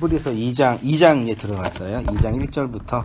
히브리서 2장에 들어갔어요. 2장 1절부터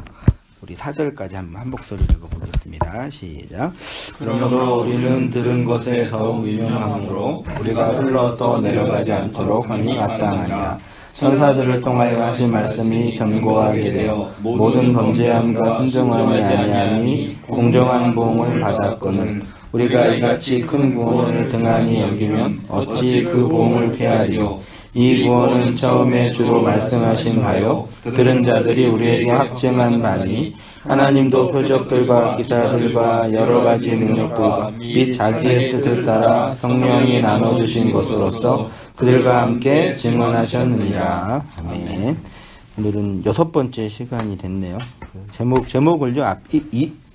우리 4절까지 한 목소리 읽어보겠습니다. 시작. 그러므로 우리는 들은 것에 더욱 유념함으로 우리가 흘러 떠내려가지 않도록 함이 마땅하니라. 천사들을 통하여 하신 말씀이 견고하게 되어 모든 범죄함과 순종함이 아니함이 공정한 보응을 받았거늘 우리가 이같이 큰 구원을 등한히 여기면 어찌 그 보응을 패하리요. 이 구원은 처음에 주로 말씀하신 바요 들은 자들이 우리에게 확증한 바니 하나님도 표적들과 기사들과 여러 가지 능력들과 및 자기의 뜻을 따라 성령이 나눠주신 것으로서 그들과 함께 증언하셨느니라. 아멘. 오늘은 6번째 시간이 됐네요. 제목을요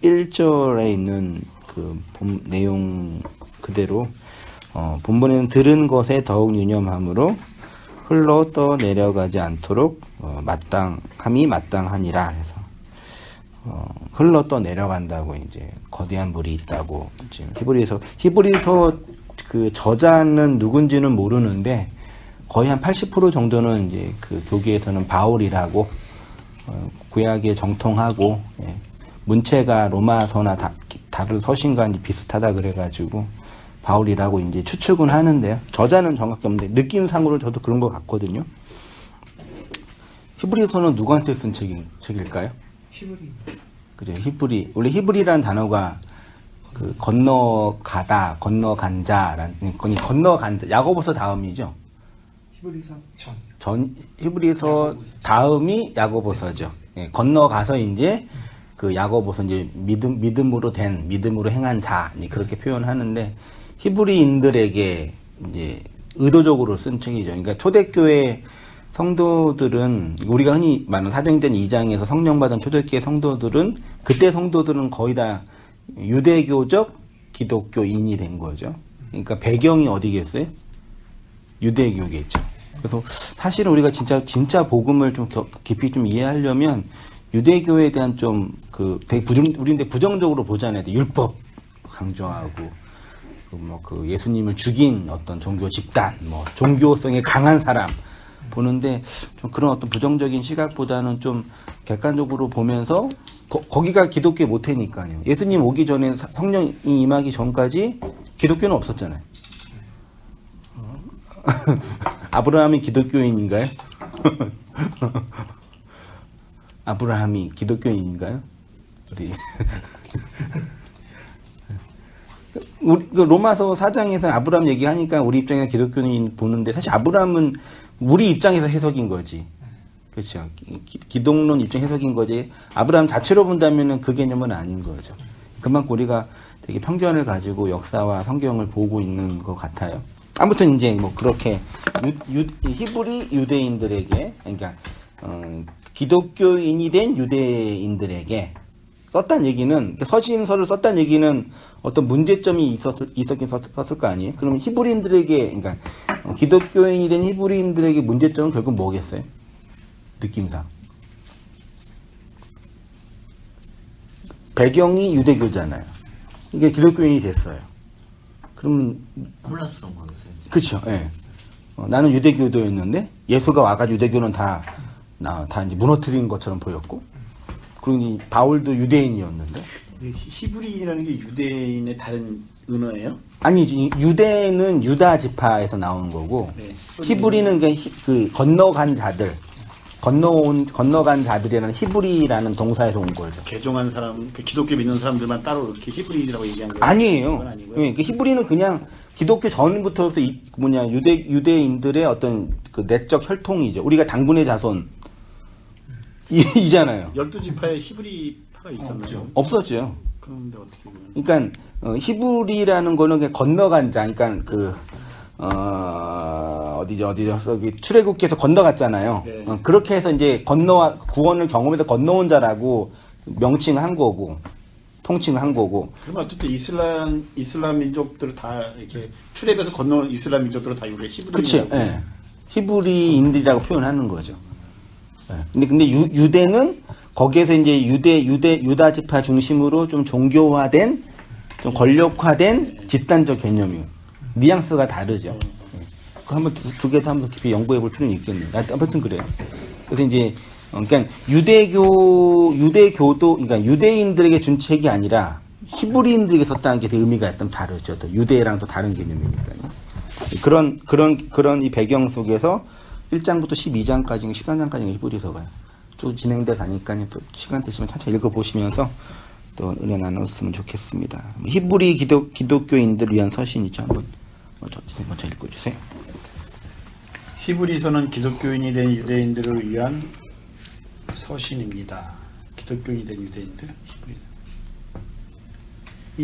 1절에 있는 그 내용 그대로 본문에는 들은 것에 더욱 유념함으로 흘러 떠내려가지 않도록 함이 마땅하니라 해서 흘러 떠내려간다고 이제 거대한 물이 있다고 지금 히브리서 그 저자는 누군지는 모르는데 거의 한 80% 정도는 이제 그 교계에서는 바울이라고 구약에 정통하고 문체가 로마서나 다른 서신과 이제 비슷하다 그래가지고 바울이라고 이제 추측은 하는데요. 저자는 정확히 없는데 느낌상으로 저도 그런 것 같거든요. 히브리서는 누구한테 쓴 책일까요? 히브리. 그죠. 히브리. 원래 히브리라는 단어가 그 건너가다, 건너간 자라는 건너간 자. 야고보서 다음이죠. 히브리서 히브리서 다음이 야고보서죠. 예, 건너가서 이제 그 야고보서 이제 믿음으로 행한 자 그렇게 표현하는데 히브리인들에게 이제 의도적으로 쓴 책이죠. 그러니까 초대교회 성도들은 우리가 흔히 말하는 사도행전 2장에서 성령 받은 초대교회 성도들은 그때 성도들은 거의 다 유대교적 기독교인이 된 거죠. 그러니까 배경이 어디겠어요? 유대교겠죠. 그래서 사실은 우리가 진짜 복음을 좀 깊이 좀 이해하려면 유대교에 대한 좀 우리는 부정적으로 보잖아요. 율법 강조하고 그 예수님을 죽인 어떤 종교 집단, 종교성에 강한 사람 보는데 좀 그런 어떤 부정적인 시각보다는 좀 객관적으로 보면서 거기가 기독교 모태니까요. 예수님 오기 전에 성령이 임하기 전까지 기독교는 없었잖아요. 아브라함이 기독교인인가요? 아브라함이 기독교인인가요? 우리 로마서 4장에서 아브라함 얘기하니까 우리 입장에서 기독교인 보는데 사실 아브라함은 우리 입장에서 해석인 거지. 그렇죠. 기독론 입장 해석인 거지. 아브라함 자체로 본다면은 그 개념은 아닌 거죠. 그만큼 우리가 되게 편견을 가지고 역사와 성경을 보고 있는 것 같아요. 아무튼 이제 그렇게 히브리 유대인들에게 그러니까 기독교인이 된 유대인들에게 썼다는 얘기는 서신서를 썼다는 얘기는 어떤 문제점이 있었긴 썼을 거 아니에요? 그러면 히브리인들에게 그러니까 기독교인이 된 히브리인들에게 문제점은 결국 뭐겠어요? 느낌상 배경이 유대교잖아요. 이게 기독교인이 됐어요. 그러면 혼란스러운 거겠어요. 그렇죠. 예. 나는 유대교도였는데 예수가 와가지고 유대교는 다 이제 무너뜨린 것처럼 보였고, 그러니 바울도 유대인이었는데. 히브리라는 게 유대인의 다른 은어예요? 아니지. 유대는 유다 지파에서 나오는 거고, 네. 히브리는 그 건너간 자들, 건너간 자들이라는 히브리라는 동사에서 온 거죠. 개종한 사람, 기독교 믿는 사람들만 따로 이렇게 히브리라고 얘기한 거예요? 아니에요. 그 히브리는 그냥 기독교 전부터 유대인들의 어떤 그 내적 혈통이죠. 우리가 당분의 자손 이잖아요. 12지파에 히브리파가 있었나요? 없었죠. 그런데 어떻게 그러니까 히브리라는 거는 그냥 건너간 자, 그러니까 어디죠? 저기 출애굽기에서 건너갔잖아요. 네. 그렇게 해서 이제 구원을 경험해서 건너온 자라고 명칭한 거고, 통칭한 거고. 그러면 어쨌든 이슬람 민족들을 다 이렇게 출애굽해서 건너온 이슬람 민족들을 다 우리가 히브리. 그렇죠. 예. 히브리인들이라고 표현하는 거죠. 예. 근데 유대는 거기에서 이제 유다 지파 중심으로 좀 종교화된, 좀 권력화된 집단적 개념이에요. 뉘앙스가 다르죠. 한번 두 개 다 한번 깊이 연구해 볼 필요는 있겠네요. 아무튼 그래요. 그래서 이제 그러니까 유대교도 그러니까 유대인들에게 준 책이 아니라 히브리인들에게 썼다는 게 되게 의미가 좀 다르죠. 또 유대랑 또 다른 개념이니까요. 그런 이 배경 속에서 1장부터 12장까지, 13장까지 히브리서가 쭉 진행돼 가니까 또 시간 되시면 천천히 읽어보시면서 또 은혜 나눴으면 좋겠습니다. 히브리 기독교인들을 위한 서신이죠. 한번 먼저 읽어주세요. 히브리서는 기독교인이 된 유대인들을 위한 서신입니다. 기독교인이 된 유대인들, 히브리.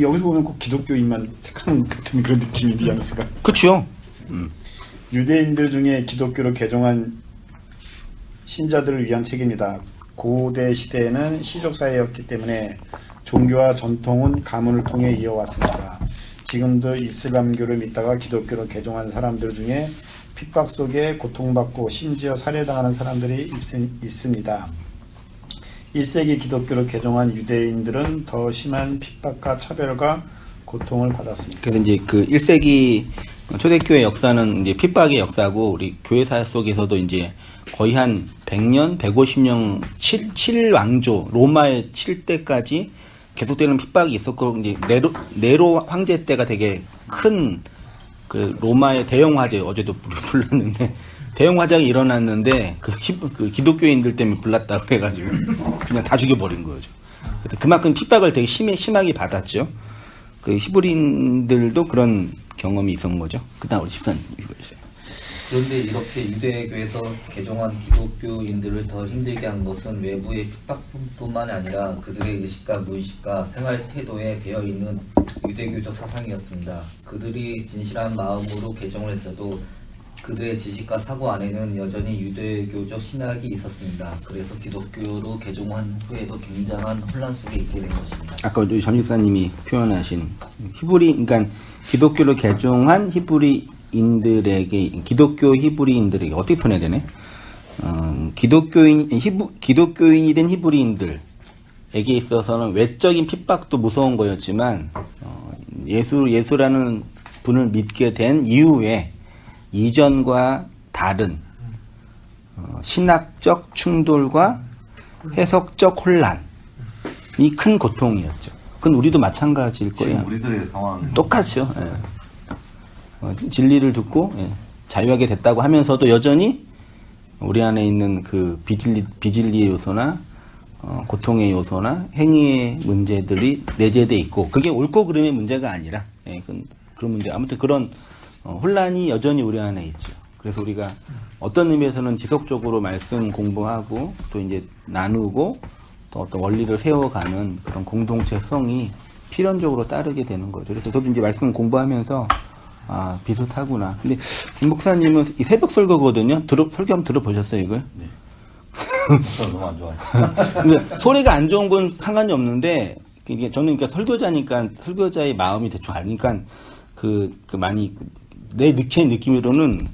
여기서 보면 꼭 기독교인만 택하는 같은 그런 느낌이지 않습니까? 그렇죠. 유대인들 중에 기독교로 개종한 신자들을 위한 책입니다. 고대 시대에는 시족 사회였기 때문에 종교와 전통은 가문을 통해 이어왔습니다. 지금도 이슬람교를 믿다가 기독교로 개종한 사람들 중에 핍박 속에 고통받고 심지어 살해당하는 사람들이 있습니다. 1세기 기독교로 개종한 유대인들은 더 심한 핍박과 차별과 고통을 받았습니다. 그래서 이제 그 1세기 초대교회 역사는 이제 핍박의 역사고, 우리 교회사 속에서도 이제 거의 한 100년, 150년, 7왕조, 로마의 7대까지 계속되는 핍박이 있었고, 이제 네로 황제 때가 되게 큰 그 로마의 대형 화재, 어제도 불렀는데, 대형 화재가 일어났는데, 그 기독교인들 때문에 불났다 그래가지고, 그냥 다 죽여버린 거죠. 그만큼 핍박을 되게 심하게 받았죠. 그 히브리인들도 그런 경험이 있었던 거죠. 그 다음 우리 집사님 읽어주세요. 그런데 이렇게 유대교에서 개종한 기독교인들을 더 힘들게 한 것은 외부의 핍박뿐만 아니라 그들의 의식과 무의식과 생활 태도에 배어있는 유대교적 사상이었습니다. 그들이 진실한 마음으로 개종을 했어도 그들의 지식과 사고 안에는 여전히 유대교적 신학이 있었습니다. 그래서 기독교로 개종한 후에도 굉장한 혼란 속에 있게 된 것입니다. 아까 우리 전 집사님이 표현하신 그러니까 기독교로 개종한 기독교 히브리인들에게 어떻게 표현해야 되네? 기독교인이 된 히브리인들에게 있어서는 외적인 핍박도 무서운 거였지만, 예수라는 분을 믿게 된 이후에 이전과 다른 신학적 충돌과 해석적 혼란이 큰 고통이었죠. 그건 우리도 마찬가지일 거예요. 지금 우리들의 상황은 똑같죠. 예. 진리를 듣고 자유하게 됐다고 하면서도 여전히 우리 안에 있는 그 비진리의 요소나 고통의 요소나 행위의 문제들이 내재돼 있고, 그게 옳고 그름의 문제가 아니라 그런 문제, 아무튼 그런 혼란이 여전히 우리 안에 있죠. 그래서 우리가 어떤 의미에서는 지속적으로 말씀 공부하고 또 이제 나누고 또 어떤 원리를 세워가는 그런 공동체성이 필연적으로 따르게 되는 거죠. 그래서 저도 이제 말씀 공부하면서 비슷하구나. 근데 김 목사님은 이 새벽 설교거든요. 설교 한번 들어보셨어요, 이걸? 네. 너무 안 좋아요. 소리가 안 좋은 건 상관이 없는데, 이게 저는 그러니까 설교자니까 설교자의 마음이 대충 아니까 많이 내 느낌으로는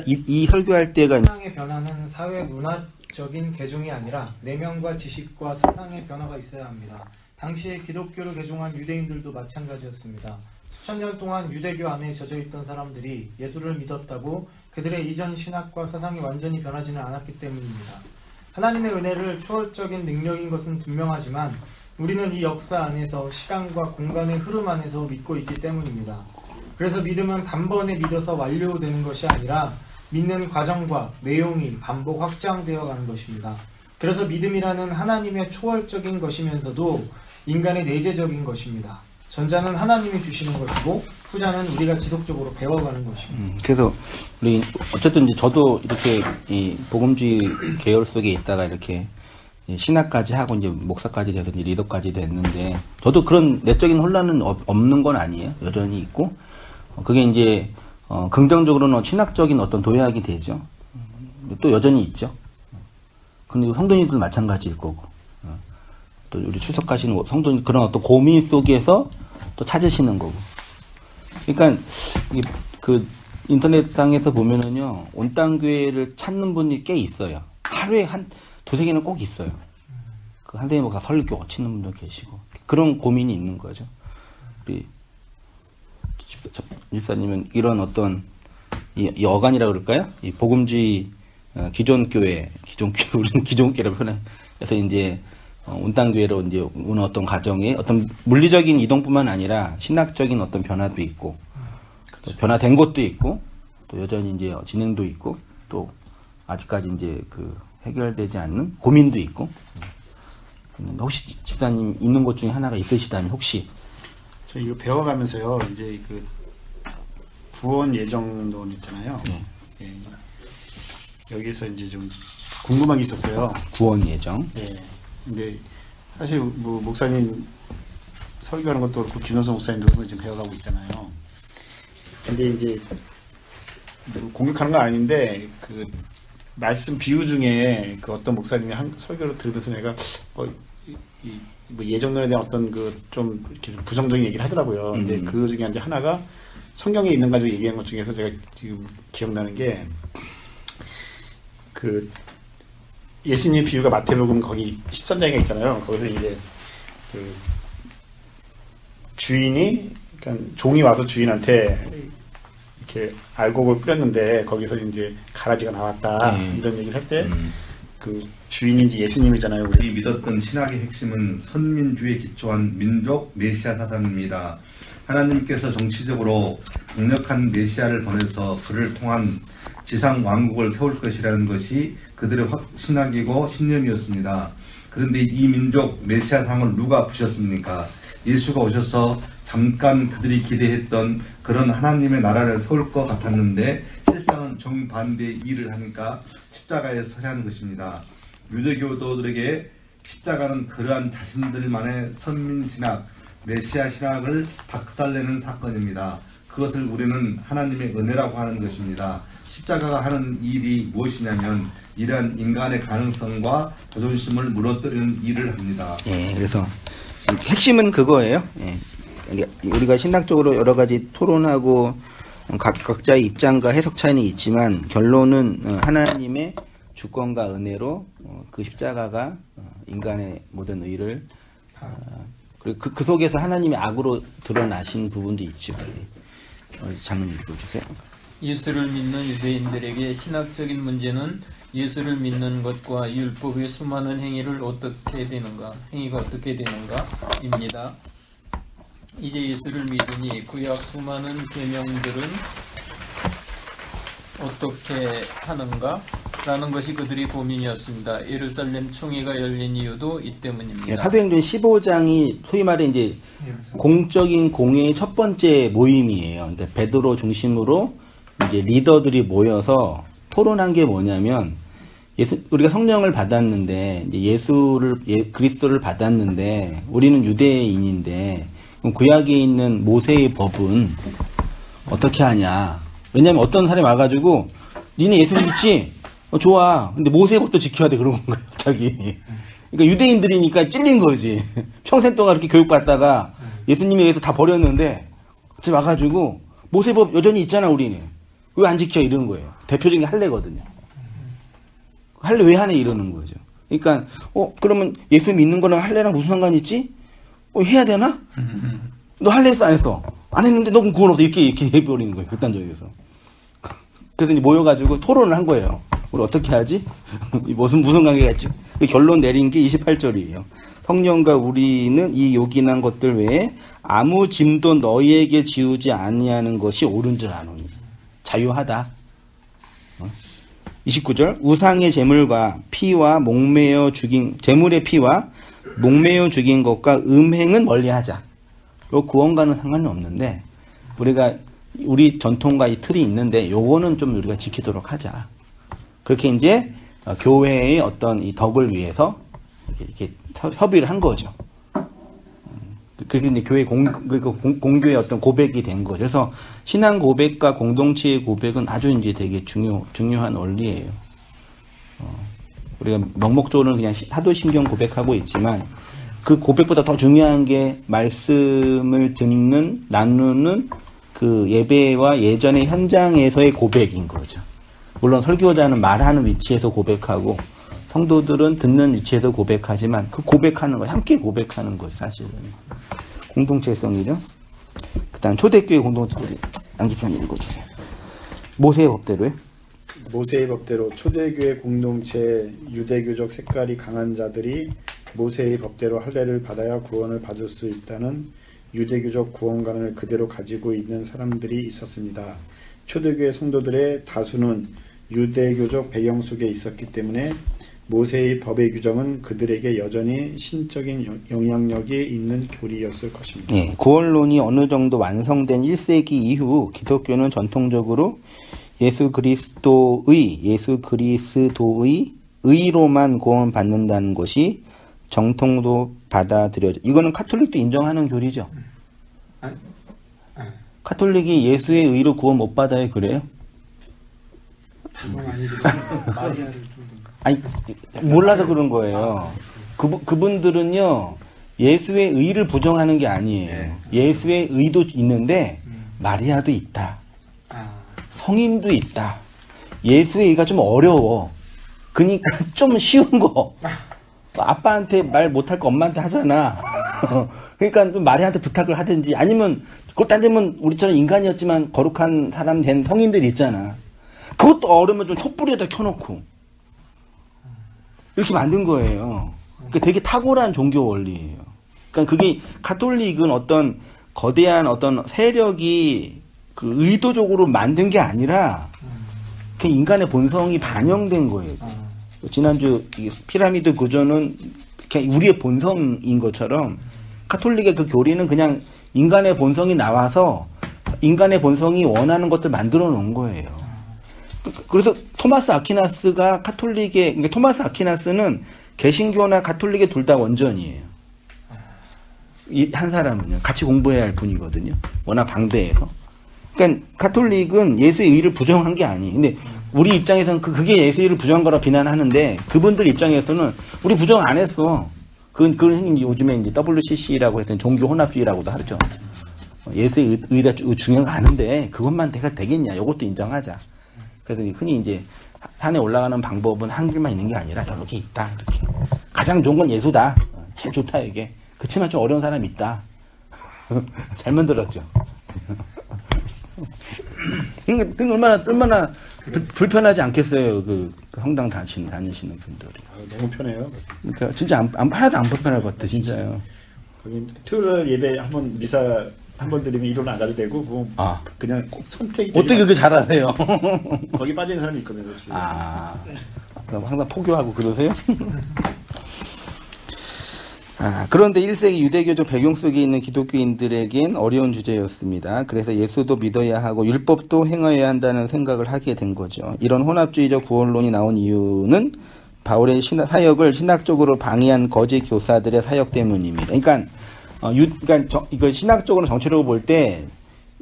이 설교할 때가 사상의 변화는 사회 문화적인 개종이 아니라 내면과 지식과 사상의 변화가 있어야 합니다. 당시에 기독교로 개종한 유대인들도 마찬가지였습니다. 수천 년 동안 유대교 안에 젖어있던 사람들이 예수를 믿었다고 그들의 이전 신학과 사상이 완전히 변하지는 않았기 때문입니다. 하나님의 은혜를 초월적인 능력인 것은 분명하지만 우리는 이 역사 안에서 시간과 공간의 흐름 안에서 믿고 있기 때문입니다. 그래서 믿음은 단번에 믿어서 완료되는 것이 아니라 믿는 과정과 내용이 반복 확장되어 가는 것입니다. 그래서 믿음이라는 하나님의 초월적인 것이면서도 인간의 내재적인 것입니다. 전자는 하나님이 주시는 것이고 후자는 우리가 지속적으로 배워가는 것입니다. 그래서 우리 어쨌든 이제 저도 이렇게 이 복음주의 계열 속에 있다가 이렇게 신학까지 하고 이제 목사까지 돼서 이제 리더까지 됐는데, 저도 그런 내적인 혼란은 없는 건 아니에요. 여전히 있고, 그게 이제 긍정적으로는 신학적인 어떤 도약이 되죠. 또 여전히 있죠. 근데 성도님들 마찬가지일 거고, 또 우리 출석하시는 성도님 그런 어떤 고민 속에서 또 찾으시는 거고. 그러니까 이게 그 인터넷상에서 보면은요, 온땅교회를 찾는 분이 꽤 있어요. 하루에 한 두세 개는 꼭 있어요. 그 한세희 목사 설교 치는 분도 계시고, 그런 고민이 있는 거죠. 우리 집사님은 이런 어떤 이 어간이라고 그럴까요? 이 복음주의 기존 교회, 우리는 기존교회라고 표현해서 이제 온땅교회로 이제 오는 어떤 과정에 어떤 물리적인 이동뿐만 아니라 신학적인 어떤 변화도 있고, 또 변화된 것도 있고, 또 여전히 이제 진행도 있고, 또 아직까지 이제 그 해결되지 않는 고민도 있고. 혹시 집사님 있는 것 중에 하나가 있으시다면 혹시? 저 이거 배워가면서요, 이제 그 구원 예정론 있잖아요. 예. 여기서 이제 좀 궁금한 게 있었어요. 구원 예정. 예. 근데 사실 뭐 목사님 설교하는 것도 그렇고 김원석 목사님도 지금 배워가고 있잖아요. 근데 이제 뭐 공격하는 건 아닌데 그 말씀 비유 중에 그 어떤 목사님이 한 설교를 들으면서 내가 뭐 예정론에 대한 어떤 그 좀 이렇게 부정적인 얘기를 하더라고요. 근데 그 중에 이제 하나가 성경에 있는 가지고 얘기한 것 중에서 제가 지금 기억나는 게 그 예수님 비유가 마태복음 거기 13장에 있잖아요. 거기서 이제 그 주인이 그러니까 종이 와서 주인한테 이렇게 알곡을 뿌렸는데 거기서 이제 가라지가 나왔다 이런 얘기를 할 때 그 주인이 이제 예수님이잖아요. 우리 이 믿었던 신학의 핵심은 선민주의에 기초한 민족 메시아 사상입니다. 하나님께서 정치적으로 강력한 메시아를 보내서 그를 통한 지상 왕국을 세울 것이라는 것이 그들의 신학이고 신념이었습니다. 그런데 이 민족 메시아상을 누가 부셨습니까? 예수가 오셔서 잠깐 그들이 기대했던 그런 하나님의 나라를 세울 것 같았는데 실상은 정반대의 일을 하니까 십자가에 서야 하는 것입니다. 유대교도들에게 십자가는 그러한 자신들만의 선민신학, 메시아 신학을 박살내는 사건입니다. 그것을 우리는 하나님의 은혜라고 하는 것입니다. 십자가가 하는 일이 무엇이냐면 이러한 인간의 가능성과 자존심을 무너뜨리는 일을 합니다. 예, 그래서 핵심은 그거예요. 예. 우리가 신학적으로 여러 가지 토론하고 각자의 입장과 해석 차이는 있지만 결론은 하나님의 주권과 은혜로 그 십자가가 인간의 모든 의를 그리고 그 속에서 하나님의 악으로 드러나신 부분도 있죠. 장로님 읽어주세요. 예수를 믿는 유대인들에게 신학적인 문제는 예수를 믿는 것과 율법의 수많은 행위가 어떻게 되는가입니다. 이제 예수를 믿으니 구약 수많은 계명들은 어떻게 하는가? 라는 것이 그들의 고민이었습니다. 예루살렘 총회가 열린 이유도 이 때문입니다. 사도행전 15장이 소위 말해 이제 공적인 공회의 첫 번째 모임이에요. 그러니까 베드로 중심으로 이제 리더들이 모여서 토론한 게 뭐냐면 우리가 성령을 받았는데 그리스도를 받았는데 우리는 유대인인데 구약에 있는 모세의 법은 어떻게 하냐? 왜냐하면 어떤 사람이 와가지고 니네 예수 믿지? 좋아. 근데 모세의 법도 지켜야 돼 그런 건가요, 갑자기? 그러니까 유대인들이니까 찔린 거지. 평생 동안 이렇게 교육받다가 예수님에 의해서 다 버렸는데 갑자기 와가지고 모세의 법 여전히 있잖아 우리는. 왜 안 지켜 이러는 거예요. 대표적인 할례거든요. 할례 왜 하네 이러는 거죠. 그러니까 그러면 예수 믿는 거랑 할례랑 무슨 상관이 있지? 해야 되나? 너 할례 했어 안 했어? 안 했는데 너 그럼 구원 없어 이렇게 해버리는 거예요. 극단적이어서. 그래서 이제 모여가지고 토론을 한 거예요. 우리 어떻게 하지? 무슨 관계가 있지? 결론 내린 게 28절이에요. 성령과 우리는 이 요긴한 것들 외에 아무 짐도 너희에게 지우지 아니하는 것이 옳은 줄 아노니. 자유하다. 29절 우상의 제물과 피와 목매어 죽인 제물의 피와 목매어 죽인 것과 음행은 멀리하자. 요 구원과는 상관은 없는데 우리 전통과 이 틀이 있는데 요거는 좀 우리가 지키도록 하자. 그렇게 이제 교회의 어떤 이 덕을 위해서 이렇게 협의를 한 거죠. 그래서 이제 교회 공교의 어떤 고백이 된 거죠. 그래서 신앙 고백과 공동체의 고백은 아주 이제 되게 중요한 원리예요. 우리가 명목적으로는 그냥 사도신경 고백하고 있지만 그 고백보다 더 중요한 게 말씀을 나누는 그 예배와 예전의 현장에서의 고백인 거죠. 물론 설교자는 말하는 위치에서 고백하고 성도들은 듣는 위치에서 고백하지만 그 고백하는 거 함께 고백하는 거 사실은 공동체성이죠. 그다음 초대교회 공동체 우리 양 집사님 읽어주세요. 모세의 법대로요. 모세의 법대로 초대교회 공동체 유대교적 색깔이 강한 자들이 모세의 법대로 할례를 받아야 구원을 받을 수 있다는 유대교적 구원관을 그대로 가지고 있는 사람들이 있었습니다. 초대교회 성도들의 다수는 유대교적 배경 속에 있었기 때문에 모세의 법의 규정은 그들에게 여전히 신적인 영향력이 있는 교리였을 것입니다. 예, 구원론이 어느 정도 완성된 1세기 이후 기독교는 전통적으로 예수 그리스도의 의로만 구원받는다는 것이 정통도 받아들여져. 이거는 카톨릭도 인정하는 교리죠. 카톨릭이 예수의 의로 구원 못 받아요, 그래요? 그건 아니지만 마리아를 좀 아니, 몰라서 그런 거예요. 그분들은요, 예수의 의를 부정하는 게 아니에요. 예수의 의도 있는데, 마리아도 있다. 성인도 있다. 예수의 의가 좀 어려워. 그러니까 좀 쉬운 거. 아빠한테 말 못할 거 엄마한테 하잖아. 그러니까 좀 마리아한테 부탁을 하든지, 아니면, 그것 따지면 우리처럼 인간이었지만 거룩한 사람 된 성인들 있잖아. 그것도 어려우면 좀 촛불에다 켜놓고. 이렇게 만든 거예요. 그러니까 되게 탁월한 종교 원리예요. 그러니까 그게 가톨릭은 어떤 거대한 어떤 세력이 그 의도적으로 만든 게 아니라 그 인간의 본성이 반영된 거예요. 지난주 이 피라미드 구조는 그냥 우리의 본성인 것처럼 가톨릭의 그 교리는 그냥 인간의 본성이 나와서 인간의 본성이 원하는 것들 만들어 놓은 거예요. 그래서 토마스 아퀴나스가 카톨릭의, 그러니까 토마스 아퀴나스는 개신교나 가톨릭의 둘 다 원전이에요. 이 한 사람은요. 같이 공부해야 할 분이거든요. 워낙 방대해서. 그러니까 가톨릭은 예수의 의를 부정한 게 아니에요. 근데 우리 입장에서는 그게 예수의 의를 부정한 거라 비난하는데 그분들 입장에서는 우리 부정 안 했어. 그건 요즘에 이제 WCC라고 해서 종교 혼합주의라고도 하죠. 예수의 의가 중요한 거 아는데 그것만 내가 되겠냐. 이것도 인정하자. 그래서 흔히 이제 산에 올라가는 방법은 한 길만 있는 게 아니라 여러 개 있다. 이렇게. 가장 좋은 건 예수다. 제일 좋다 이게. 그렇지만 좀 어려운 사람이 있다. 잘 만들었죠. 그러니까 얼마나 불편하지 않겠어요. 그 성당 다니시는 분들이. 너무 편해요. 그러니까 진짜 하나도 안 불편할 것 같아 진짜요. 거기 토요일 예배 한번 미사 한번 드리면 이론 안 가도 되고 그냥 선택이 어떻게 그렇게 잘하세요? 거기 빠진 사람이 있거든요. 혹시. 그럼 항상 포교하고 그러세요? 그런데 1세기 유대교적 배경 속에 있는 기독교인들에겐 어려운 주제였습니다. 그래서 예수도 믿어야 하고 율법도 행해야 한다는 생각을 하게 된 거죠. 이런 혼합주의적 구원론이 나온 이유는 바울의 사역을 신학적으로 방해한 거짓 교사들의 사역 때문입니다. 그러니까 이걸 신학적으로 정치적으로 볼 때,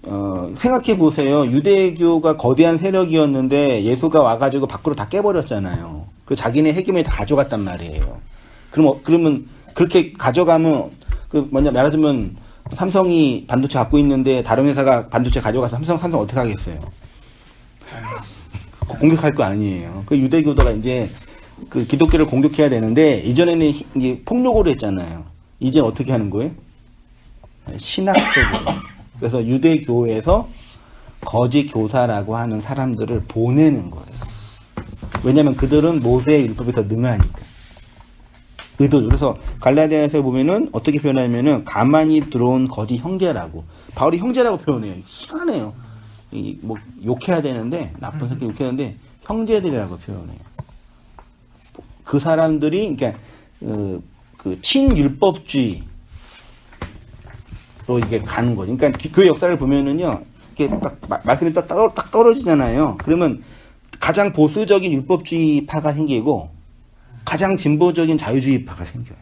생각해 보세요. 유대교가 거대한 세력이었는데 예수가 와가지고 밖으로 다 깨버렸잖아요. 그 자기네 해결을 다 가져갔단 말이에요. 그러면 그렇게 가져가면, 말하자면 삼성이 반도체 갖고 있는데 다른 회사가 반도체 가져가서 삼성 어떻게 하겠어요? 공격할 거 아니에요. 그 유대교도가 이제 그 기독교를 공격해야 되는데 이전에는 이제 폭력으로 했잖아요. 이제 어떻게 하는 거예요? 신학적으로. 그래서 유대교에서 거짓 교사라고 하는 사람들을 보내는 거예요. 왜냐하면 그들은 모세의 율법이 더 능하니까. 의도죠. 그래서 갈라디아서에 보면은 어떻게 표현하냐면은 가만히 들어온 거짓 형제라고. 바울이 형제라고 표현해요. 희한해요. 뭐 욕해야 되는데 나쁜 새끼 욕해야 되는데 형제들이라고 표현해요. 그 사람들이 그러니까 그 친율법주의로 이게 가는 거죠. 그러니까 교회 역사를 보면은요, 이렇게 딱 말씀이 딱 떨어지잖아요. 그러면 가장 보수적인 율법주의파가 생기고 가장 진보적인 자유주의파가 생겨요.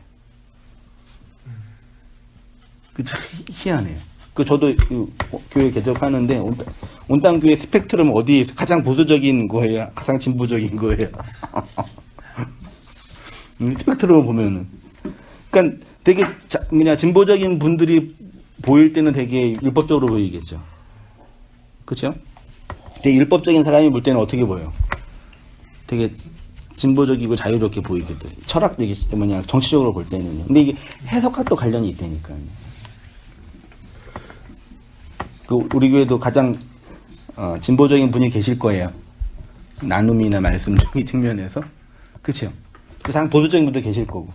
그쵸? 희한해요. 저도 교회 개척하는데 온땅 교회 스펙트럼 어디에 가장 보수적인 거예요? 가장 진보적인 거예요? 스펙트럼을 보면은. 그러니까 되게 진보적인 분들이 보일 때는 되게 율법적으로 보이겠죠. 그렇죠? 되게 율법적인 사람이 볼 때는 어떻게 보여요? 되게 진보적이고 자유롭게 보이겠죠. 철학적이 정치적으로 볼 때는요. 근데 이게 해석과 또 관련이 있다니까요. 우리 교회도 가장 진보적인 분이 계실 거예요. 나눔이나 말씀 중의 측면에서. 그쵸? 상 보수적인 분도 계실 거고.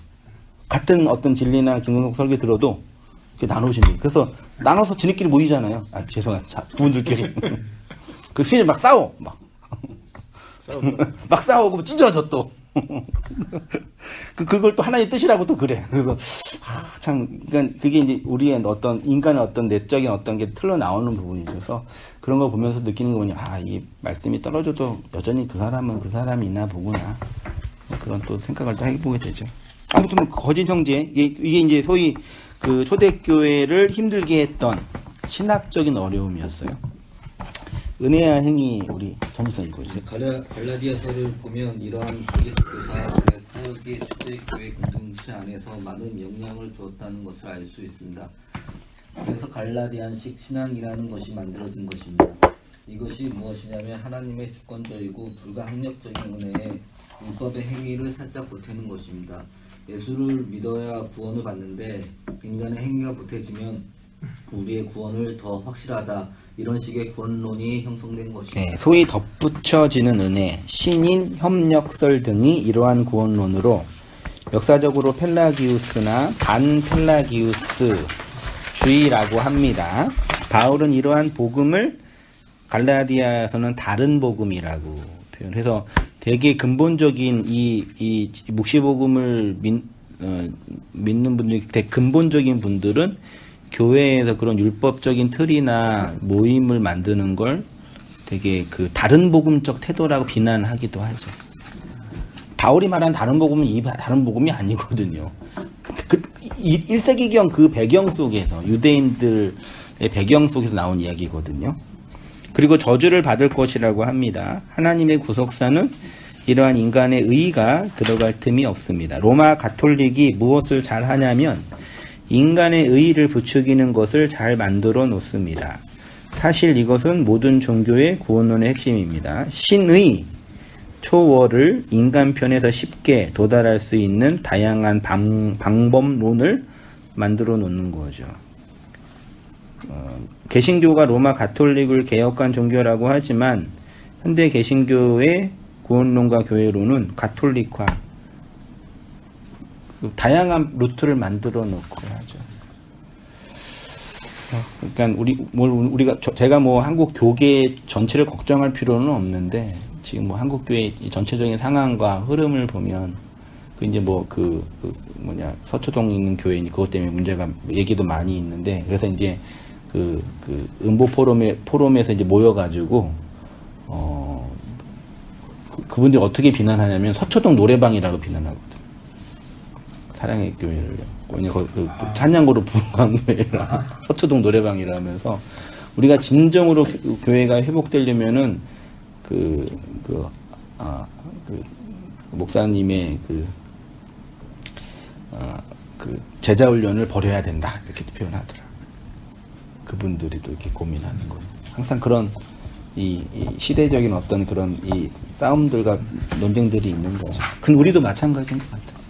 같은 어떤 진리나 김광석 설교 들어도 이렇게 나누시니. 그래서 나눠서 지네끼리 모이잖아요. 아, 죄송해요. 자, 그분들끼리. 그 신이 막 싸워. 막 싸우고 찢어져 또. 그걸 또 하나의 뜻이라고 또 그래. 그래서 참, 그러니까 그게 이제 우리의 어떤 인간의 어떤 내적인 어떤 게 틀러 나오는 부분이 있어서 그런 걸 보면서 느끼는 거 뭐냐, 아, 이 말씀이 떨어져도 여전히 그 사람은 그 사람이 있나 보구나. 그런 또 생각을 또 해보게 되죠. 아무튼 거짓 형제, 이게 이제 소위 그 초대교회를 힘들게 했던 신학적인 어려움이었어요. 은혜와 행위 우리 전지선 읽어주세요. 갈라디아서를 보면 이러한 교사들의 사역이 초대교회 공동체 안에서 많은 영향을 주었다는 것을 알 수 있습니다. 그래서 갈라디안식 신앙이라는 것이 만들어진 것입니다. 이것이 무엇이냐면 하나님의 주권적이고 불가항력적인 은혜에 율법의 행위를 살짝 보태는 것입니다. 예수를 믿어야 구원을 받는데 인간의 행위가 보태지면 우리의 구원을 더 확실하다. 이런 식의 구원론이 형성된 것입니다. 네, 소위 덧붙여지는 은혜, 신인, 협력설 등이 이러한 구원론으로 역사적으로 펠라기우스나 반펠라기우스 주의라고 합니다. 바울은 이러한 복음을 갈라디아에서는 다른 복음이라고 표현해서 되게 근본적인 이 묵시복음을 믿는 분들이 되게 근본적인 분들은 교회에서 그런 율법적인 틀이나 모임을 만드는 걸 되게 그 다른 복음적 태도라고 비난하기도 하죠. 바울이 말한 다른 복음은 이 다른 복음이 아니거든요. 1세기경 그 배경 속에서 유대인들의 배경 속에서 나온 이야기거든요. 그리고 저주를 받을 것이라고 합니다. 하나님의 구속사는 이러한 인간의 의의가 들어갈 틈이 없습니다. 로마 가톨릭이 무엇을 잘 하냐면 인간의 의의를 부추기는 것을 잘 만들어 놓습니다. 사실 이것은 모든 종교의 구원론의 핵심입니다. 신의 초월을 인간 편에서 쉽게 도달할 수 있는 다양한 방법론을 만들어 놓는 거죠. 개신교가 로마 가톨릭을 개혁한 종교라고 하지만 현대 개신교의 구원론과 교회론은 가톨릭화, 다양한 루트를 만들어 놓고 하죠. 그러니까 우리가 제가 뭐 한국 교계 전체를 걱정할 필요는 없는데 지금 뭐 한국 교회 전체적인 상황과 흐름을 보면 그 이제 뭐 서초동에 있는 교회니 그것 때문에 문제가 얘기도 많이 있는데 그래서 이제 그 음보 포럼에서 이제 모여가지고 그분들이 어떻게 비난하냐면 서초동 노래방이라고 비난하거든. 사랑의 교회를 찬양고로 부흥한 교회라 서초동 노래방이라면서 우리가 진정으로 교회가 회복되려면은 목사님의 제자 훈련을 버려야 된다 이렇게 표현하더라. 그분들이 또 이렇게 고민하는 거예요. 항상 그런 이 시대적인 어떤 그런 이 싸움들과 논쟁들이 있는 거예요. 근데 우리도 마찬가지인 것 같아요.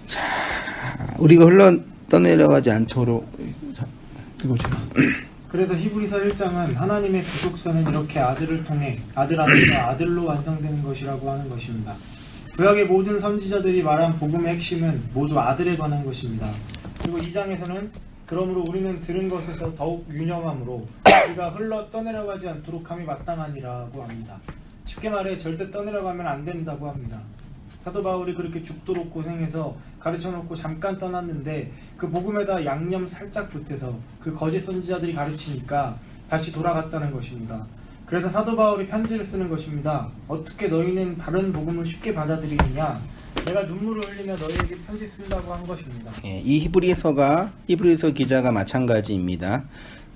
자, 우리가 흘러 떠내려가지 않도록 이거죠. 그래서 히브리서 1장은 하나님의 구속사는 이렇게 아들을 통해 아들 안에서 아들로 완성되는 것이라고 하는 것입니다. 구약의 모든 선지자들이 말한 복음의 핵심은 모두 아들에 관한 것입니다. 그리고 2장에서는 그러므로 우리는 들은 것에서 더욱 유념함으로 우리가 흘러 떠내려가지 않도록 함이 마땅하니라고 합니다. 쉽게 말해 절대 떠내려가면 안 된다고 합니다. 사도 바울이 그렇게 죽도록 고생해서 가르쳐놓고 잠깐 떠났는데 그 복음에다 양념 살짝 보태서 그 거짓 선지자들이 가르치니까 다시 돌아갔다는 것입니다. 그래서 사도 바울이 편지를 쓰는 것입니다. 어떻게 너희는 다른 복음을 쉽게 받아들이느냐? 내가 눈물을 흘리며 너희에게 편지 쓴다고 한 것입니다. 이 히브리서 기자가 마찬가지입니다.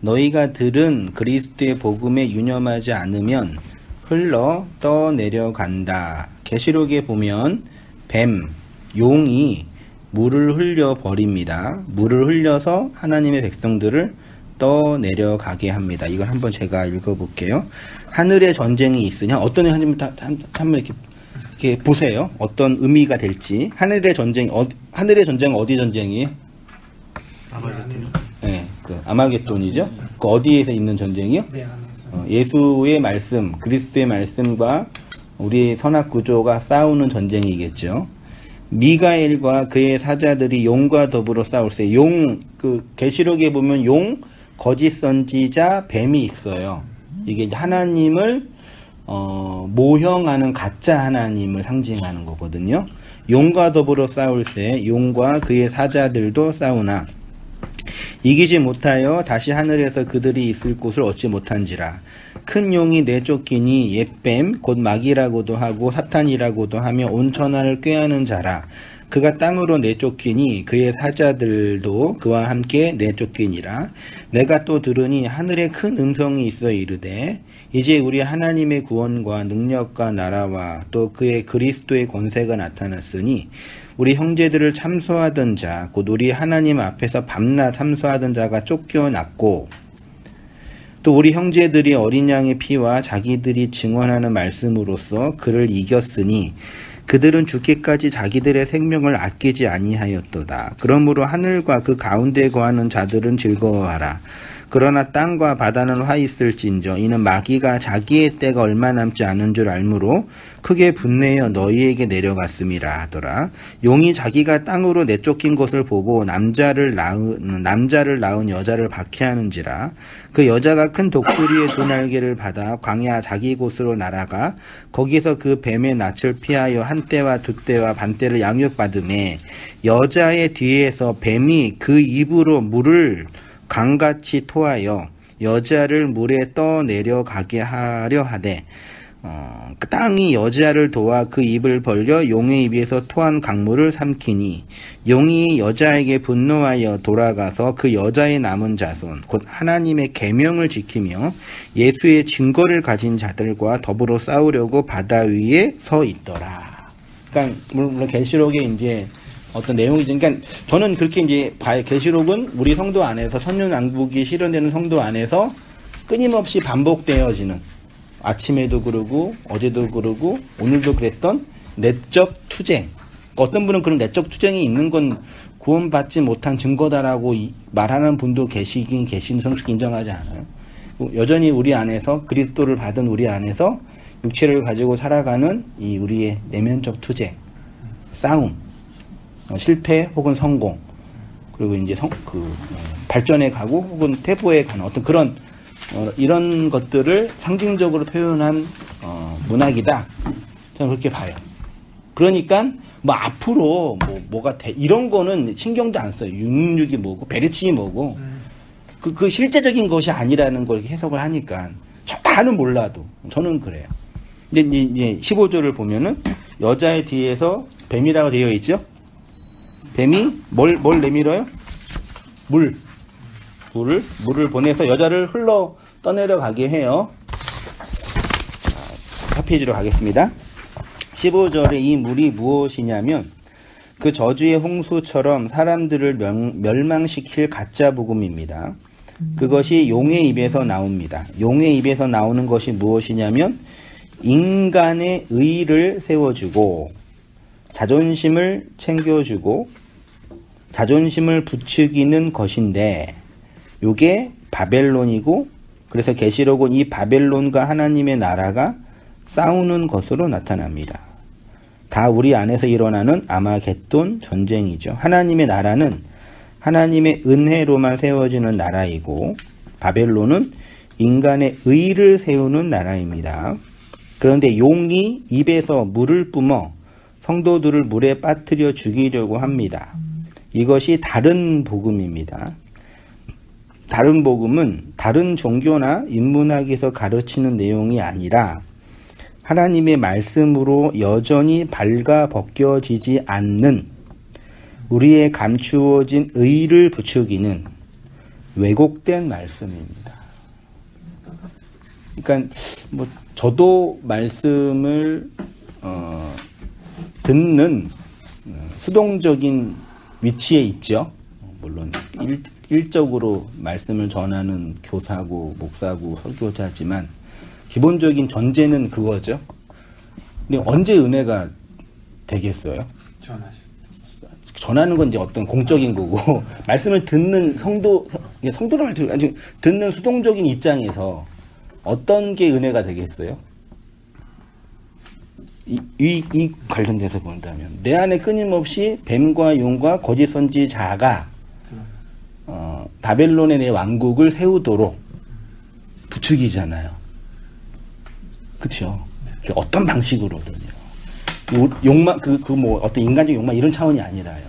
너희가 들은 그리스도의 복음에 유념하지 않으면 흘러 떠내려간다. 계시록에 보면 뱀, 용이 물을 흘려 버립니다. 물을 흘려서 하나님의 백성들을 떠내려가게 합니다. 이걸 한번 제가 읽어볼게요. 하늘의 전쟁이 있으냐? 어떤 한번 이렇게 보세요. 어떤 의미가 될지. 하늘의 전쟁은 어디 전쟁이에요? 아마겟돈. 네, 그 아마겟돈이죠. 그 어디에서 있는 전쟁이요? 내 안에서. 예수의 말씀, 그리스도의 말씀과 우리의 선악 구조가 싸우는 전쟁이겠죠. 미가엘과 그의 사자들이 용과 더불어 싸울 때 계시록에 보면 용, 거짓 선지자, 뱀이 있어요. 이게 하나님을 모형하는 가짜 하나님을 상징하는 거거든요. 용과 더불어 싸울 때 용과 그의 사자들도 싸우나 이기지 못하여 다시 하늘에서 그들이 있을 곳을 얻지 못한지라. 큰 용이 내쫓기니 옛뱀 곧 마귀라고도 하고 사탄이라고도 하며 온 천하를 꾀하는 자라. 그가 땅으로 내쫓기니 그의 사자들도 그와 함께 내쫓기니라. 내가 또 들으니 하늘에 큰 음성이 있어 이르되 이제 우리 하나님의 구원과 능력과 나라와 또 그의 그리스도의 권세가 나타났으니 우리 형제들을 참소하던 자 곧 우리 하나님 앞에서 밤낮 참소하던 자가 쫓겨났고 또 우리 형제들이 어린 양의 피와 자기들이 증언하는 말씀으로써 그를 이겼으니 그들은 죽기까지 자기들의 생명을 아끼지 아니하였도다. 그러므로 하늘과 그 가운데 거하는 자들은 즐거워하라. 그러나 땅과 바다는 화 있을진저 이는 마귀가 자기의 때가 얼마 남지 않은 줄 알므로 크게 분내어 너희에게 내려갔음이라 하더라. 용이 자기가 땅으로 내쫓긴 것을 보고 남자를 낳은 여자를 박해하는지라. 그 여자가 큰 독수리의 두 날개를 받아 광야 자기 곳으로 날아가 거기서 그 뱀의 낯을 피하여 한 때와 두 때와 반 때를 양육받음에 여자의 뒤에서 뱀이 그 입으로 물을 강같이 토하여 여자를 물에 떠내려가게 하려 하되 그 땅이 여자를 도와 그 입을 벌려 용의 입에서 토한 강물을 삼키니 용이 여자에게 분노하여 돌아가서 그 여자의 남은 자손 곧 하나님의 계명을 지키며 예수의 증거를 가진 자들과 더불어 싸우려고 바다 위에 서 있더라. 그러니까 물론 계시록에 이제 어떤 내용이죠. 그러니까 저는 그렇게 이제 봐요. 계시록은 우리 성도 안에서 천년왕국이 실현되는 성도 안에서 끊임없이 반복되어지는 아침에도 그러고 어제도 그러고 오늘도 그랬던 내적 투쟁. 어떤 분은 그런 내적 투쟁이 있는 건 구원받지 못한 증거다라고 말하는 분도 계시긴 계신 성숙히 인정하지 않아요. 여전히 우리 안에서 그리스도를 받은 우리 안에서 육체를 가지고 살아가는 이 우리의 내면적 투쟁, 싸움. 실패 혹은 성공 그리고 이제 발전해 가고 혹은 퇴보해 가는 어떤 그런 이런 것들을 상징적으로 표현한 문학이다. 저는 그렇게 봐요. 그러니까 뭐 앞으로 뭐가 이런 거는 신경도 안 써요. 666이 뭐고 베르친이 뭐고 그 실제적인 것이 아니라는 걸 해석을 하니까 다는 몰라도 저는 그래요. 근데 이제 15절을 보면은 여자의 뒤에서 뱀이라고 되어 있죠. 뱀이 뭘 내밀어요? 물을 보내서 여자를 흘러 떠내려가게 해요. 4페이지로 가겠습니다. 15절에 이 물이 무엇이냐면 그 저주의 홍수처럼 사람들을 멸망시킬 가짜 복음입니다. 그것이 용의 입에서 나옵니다. 용의 입에서 나오는 것이 무엇이냐면 인간의 의의를 세워주고 자존심을 챙겨주고 자존심을 부추기는 것인데 요게 바벨론이고 그래서 계시록은 이 바벨론과 하나님의 나라가 싸우는 것으로 나타납니다. 다 우리 안에서 일어나는 아마겟돈 전쟁이죠. 하나님의 나라는 하나님의 은혜로만 세워지는 나라이고 바벨론은 인간의 의를 세우는 나라입니다. 그런데 용이 입에서 물을 뿜어 성도들을 물에 빠뜨려 죽이려고 합니다. 이것이 다른 복음입니다. 다른 복음은 다른 종교나 인문학에서 가르치는 내용이 아니라 하나님의 말씀으로 여전히 발가 벗겨지지 않는 우리의 감추어진 의를 부추기는 왜곡된 말씀입니다. 그러니까 뭐 저도 말씀을 듣는 수동적인 위치에 있죠. 물론 일적으로 말씀을 전하는 교사고 목사고 설교자지만 기본적인 전제는 그거죠. 근데 언제 은혜가 되겠어요? 전하는 건 이제 어떤 공적인 거고 말씀을 듣는 성도란 말 듣는 수동적인 입장에서 어떤 게 은혜가 되겠어요? 이 관련돼서 본다면 내 안에 끊임없이 뱀과 용과 거짓 선지자가 바벨론의 내 왕국을 세우도록 부추기잖아요. 그렇죠? 어떤 방식으로든요. 욕망 뭐 어떤 인간적 욕망 이런 차원이 아니라요.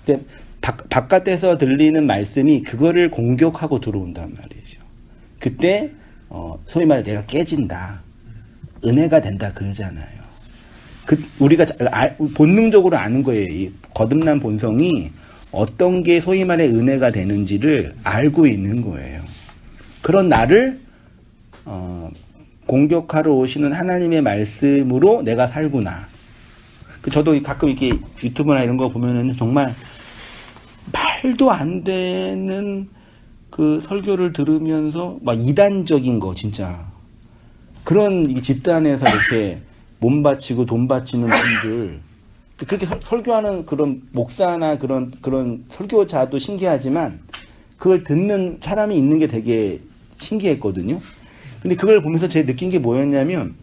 근데 바깥에서 들리는 말씀이 그거를 공격하고 들어온단 말이죠. 그때 소위 말해 내가 깨진다. 은혜가 된다 그러잖아요. 우리가 본능적으로 아는 거예요. 이 거듭난 본성이 어떤 게 소위 말해 은혜가 되는지를 알고 있는 거예요. 그런 나를 공격하러 오시는 하나님의 말씀으로 내가 살구나. 저도 가끔 이렇게 유튜브나 이런 거 보면은 정말 말도 안 되는 그 설교를 들으면서 막 이단적인 거 진짜 그런 집단에서 이렇게 몸 바치고 돈 바치는 분들 그렇게 설교하는 그런 목사나 그런 설교자도 신기하지만 그걸 듣는 사람이 있는 게 되게 신기했거든요. 근데 그걸 보면서 제가 느낀 게 뭐였냐면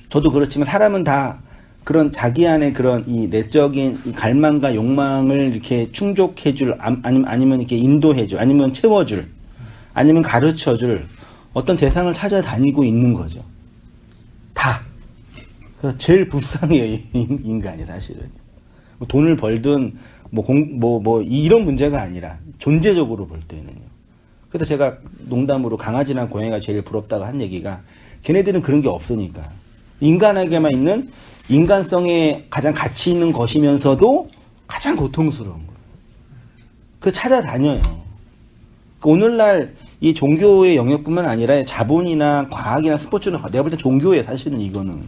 저도 그렇지만 사람은 다 그런 자기 안에 그런 이 내적인 이 갈망과 욕망을 이렇게 충족해줄 아니면 이렇게 인도해줄 아니면 채워줄 아니면 가르쳐줄 어떤 대상을 찾아다니고 있는 거죠. 다. 그래서 제일 불쌍해요 인간이 사실은. 뭐 돈을 벌든 뭐 이런 문제가 아니라 존재적으로 볼 때는요. 그래서 제가 농담으로 강아지랑 고양이가 제일 부럽다고 한 얘기가 걔네들은 그런 게 없으니까 인간에게만 있는 인간성에 가장 가치 있는 것이면서도 가장 고통스러운 거예요. 그 찾아다녀요. 오늘날 이 종교의 영역뿐만 아니라 자본이나 과학이나 스포츠는 내가 볼 때 종교예요. 사실은 이거는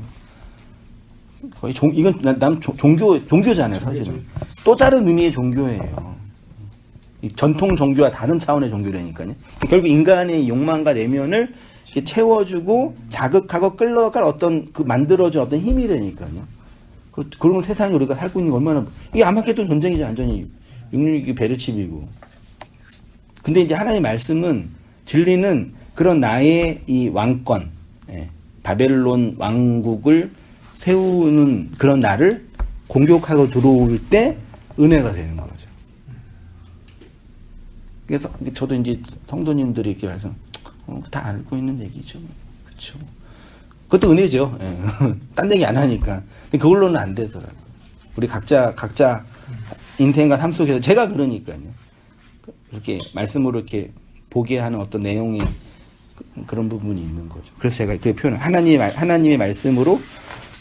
거의 이건 난 종교잖아요. 사실은 또 다른 의미의 종교예요. 이 전통 종교와 다른 차원의 종교라니까요. 결국 인간의 욕망과 내면을 이렇게 채워주고 자극하고 끌어갈 어떤 그 만들어준 어떤 힘이라니까요. 그런 세상에 우리가 살고 있는 게 얼마나 이게 아마겟돈 전쟁이지 완전히 662 베르칩이고. 근데 이제 하나님의 말씀은 진리는 그런 나의 이 왕권, 바벨론 왕국을 세우는 그런 나를 공격하고 들어올 때 은혜가 되는 거죠. 그래서 저도 이제 성도님들이 이렇게 해서 다 알고 있는 얘기죠. 그렇죠. 그것도 은혜죠. 예. 딴 얘기 안 하니까. 근데 그걸로는 안 되더라고요. 우리 각자 인생과 삶 속에서 제가 그러니까요. 이렇게 말씀으로 이렇게 보게 하는 어떤 내용이 그런 부분이 있는 거죠. 그래서 제가 그 표현을 하나님의 말씀으로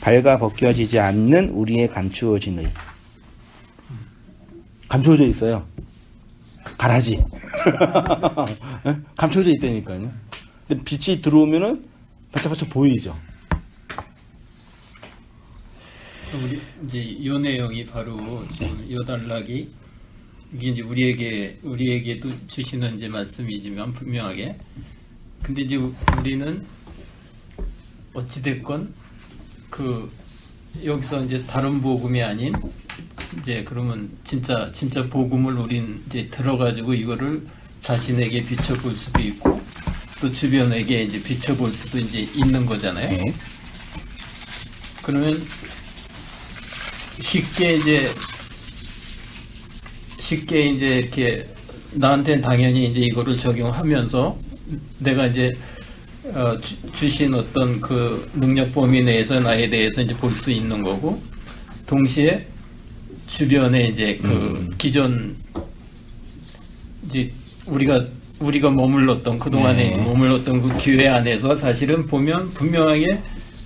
발가 벗겨지지 않는 우리의 감추어진 의. 감추어져 있어요. 가라지. 감춰져 있다니까요. 근데 빛이 들어오면은 바짝바짝 보이죠. 우리 이제 요 내용이 바로 지금 요 단락이 이게 이제 우리에게도 주시는 이제 말씀이지만 분명하게. 근데 이제 우리는 어찌됐건 여기서 이제 다른 복음이 아닌 이제 그러면 진짜 복음을 우린 이제 들어가지고 이거를 자신에게 비춰볼 수도 있고 또 주변에게 이제 비춰볼 수도 이제 있는 거잖아요. 네. 그러면 쉽게 이제 이렇게 나한테는 당연히 이제 이거를 적용하면서 내가 이제 주신 어떤 그 능력 범위 내에서 나에 대해서 이제 볼 수 있는 거고 동시에 주변에 이제 그 기존 이제 우리가 머물렀던 그동안에 머물렀던 그 기회 안에서 사실은 보면 분명하게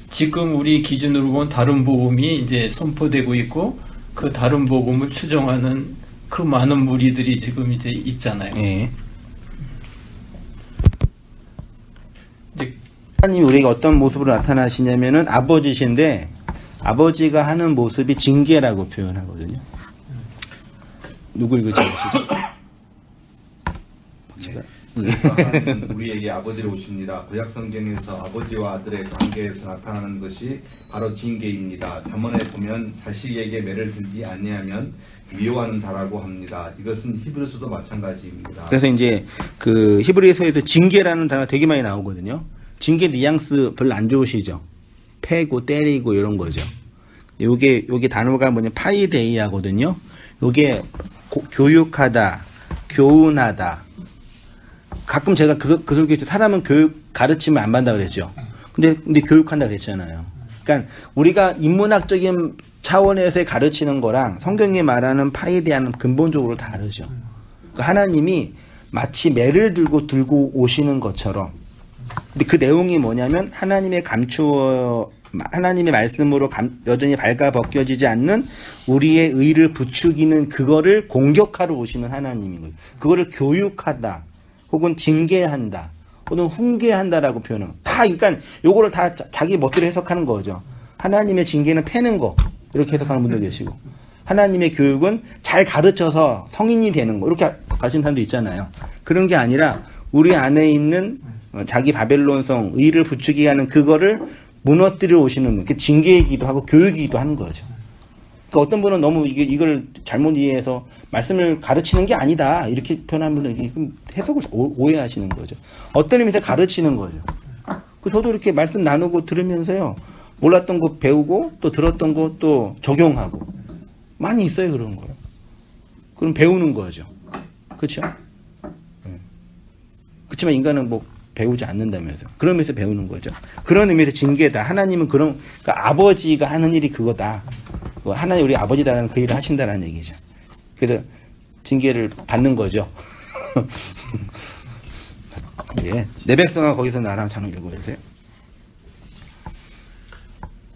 지금 우리 기준으로 본 다른 복음이 이제 선포되고 있고 그 다른 복음을 추종하는 그 많은 무리들이 지금 이제 있잖아요. 하나님이 우리에게 어떤 모습으로 나타나시냐면은 아버지신데 아버지가 하는 모습이 징계라고 표현하거든요. 누구 읽으시죠? 하나님은 우리에게 아버지로 오십니다. 구약 성경에서 아버지와 아들의 관계에서 나타나는 것이 바로 징계입니다. 잠언에 보면 자식에게 매를 들지 아니하면 미워하는 자라고 합니다. 이것은 히브리서도 마찬가지입니다. 그래서 이제 그 히브리서에도 징계라는 단어가 되게 많이 나오거든요. 징계 뉘앙스 별로 안 좋으시죠? 패고 때리고 이런 거죠. 요게 단어가 뭐냐, 파이데이아거든요. 요게 교육하다, 교훈하다. 가끔 제가 그 설교 사람은 교육 가르치면 안 받는다 그랬죠. 근데 교육한다 그랬잖아요. 그러니까 우리가 인문학적인 차원에서의 가르치는 거랑 성경이 말하는 파이데이아는 근본적으로 다르죠. 그러니까 하나님이 마치 매를 들고 오시는 것처럼. 근데 그 내용이 뭐냐면 하나님의 하나님의 말씀으로 여전히 발가 벗겨지지 않는 우리의 의를 부추기는 그거를 공격하러 오시는 하나님인 거예요. 그거를 교육하다, 혹은 징계한다, 혹은 훈계한다라고 표현해요. 다, 그러니까 요거를 다 자기 멋대로 해석하는 거죠. 하나님의 징계는 패는 거, 이렇게 해석하는 분도 계시고, 하나님의 교육은 잘 가르쳐서 성인이 되는 거, 이렇게 가르치는 사람도 있잖아요. 그런 게 아니라 우리 안에 있는 자기 바벨론성 의를 부추기게 하는 그거를 무너뜨려 오시는 그 징계이기도 하고 교육이기도 하는 거죠. 그러니까 어떤 분은 너무 이걸 잘못 이해해서 말씀을 가르치는 게 아니다 이렇게 표현하는 분은 해석을 오해하시는 거죠. 어떤 의미에서 가르치는 거죠. 저도 이렇게 말씀 나누고 들으면서요, 몰랐던 거 배우고 또 들었던 거 또 적용하고 많이 있어요. 그런 거요. 그럼 배우는 거죠. 그렇죠? 그렇지만 인간은 뭐 배우지 않는다면서. 그런 의미에서 배우는 거죠. 그런 의미에서 징계다. 하나님은 그러니까 아버지가 하는 일이 그거다. 하나님 우리 아버지다라는 그 일을 하신다라는 얘기죠. 그래서 징계를 받는 거죠. 예. 내 백성아 거기서 나랑 찬송 읽어주세요.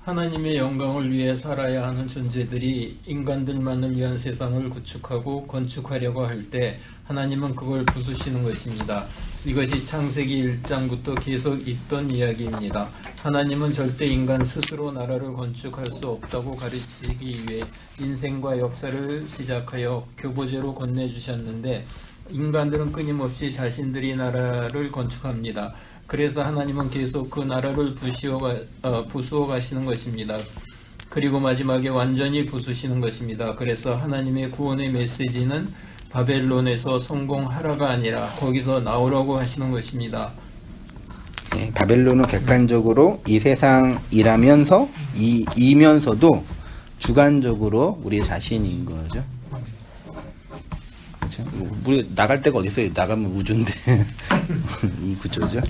하나님의 영광을 위해 살아야 하는 존재들이 인간들만을 위한 세상을 구축하고 건축하려고 할 때 하나님은 그걸 부수시는 것입니다. 이것이 창세기 1장부터 계속 있던 이야기입니다. 하나님은 절대 인간 스스로 나라를 건축할 수 없다고 가르치기 위해 인생과 역사를 시작하여 교보제로 건네주셨는데 인간들은 끊임없이 자신들이 나라를 건축합니다. 그래서 하나님은 계속 그 나라를 부수어 가시는 것입니다. 그리고 마지막에 완전히 부수시는 것입니다. 그래서 하나님의 구원의 메시지는 바벨론에서 성공하라가 아니라 거기서 나오라고 하시는 것입니다. 네, 바벨론은 객관적으로 이 세상이라면서 이면서도 주관적으로 우리 자신인 거죠. 그렇죠? 우리 나갈 데가 어디 있어요? 나가면 우주인데 이 구조죠.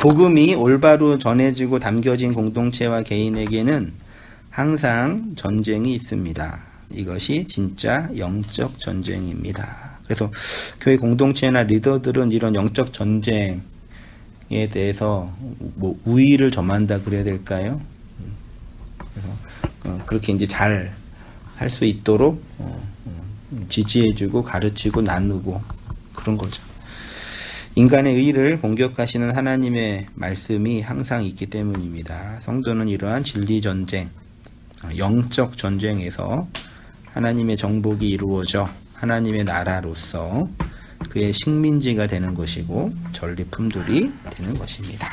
복음이 올바로 전해지고 담겨진 공동체와 개인에게는 항상 전쟁이 있습니다. 이것이 진짜 영적 전쟁입니다. 그래서 교회 공동체나 리더들은 이런 영적 전쟁에 대해서 뭐 우위를 점한다 그래야 될까요? 그래서 그렇게 이제 잘 할 수 있도록 지지해주고 가르치고 나누고 그런 거죠. 인간의 의를 공격하시는 하나님의 말씀이 항상 있기 때문입니다. 성도는 이러한 진리 전쟁, 영적 전쟁에서 하나님의 정복이 이루어져 하나님의 나라로서 그의 식민지가 되는 것이고 전리품들이 되는 것입니다.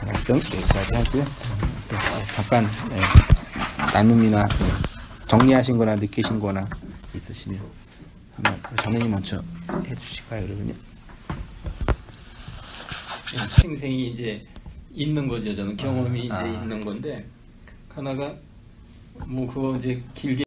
말씀 여기까지 하고요. 잠깐 나눔이나 정리하신 거나 느끼신 거나 있으시면 한번 정현이 먼저 해주실까요, 여러분요? 생생히 이제 있는 거죠. 저는 경험이 이제 있는 건데 하나가 뭐 그거 이제 길게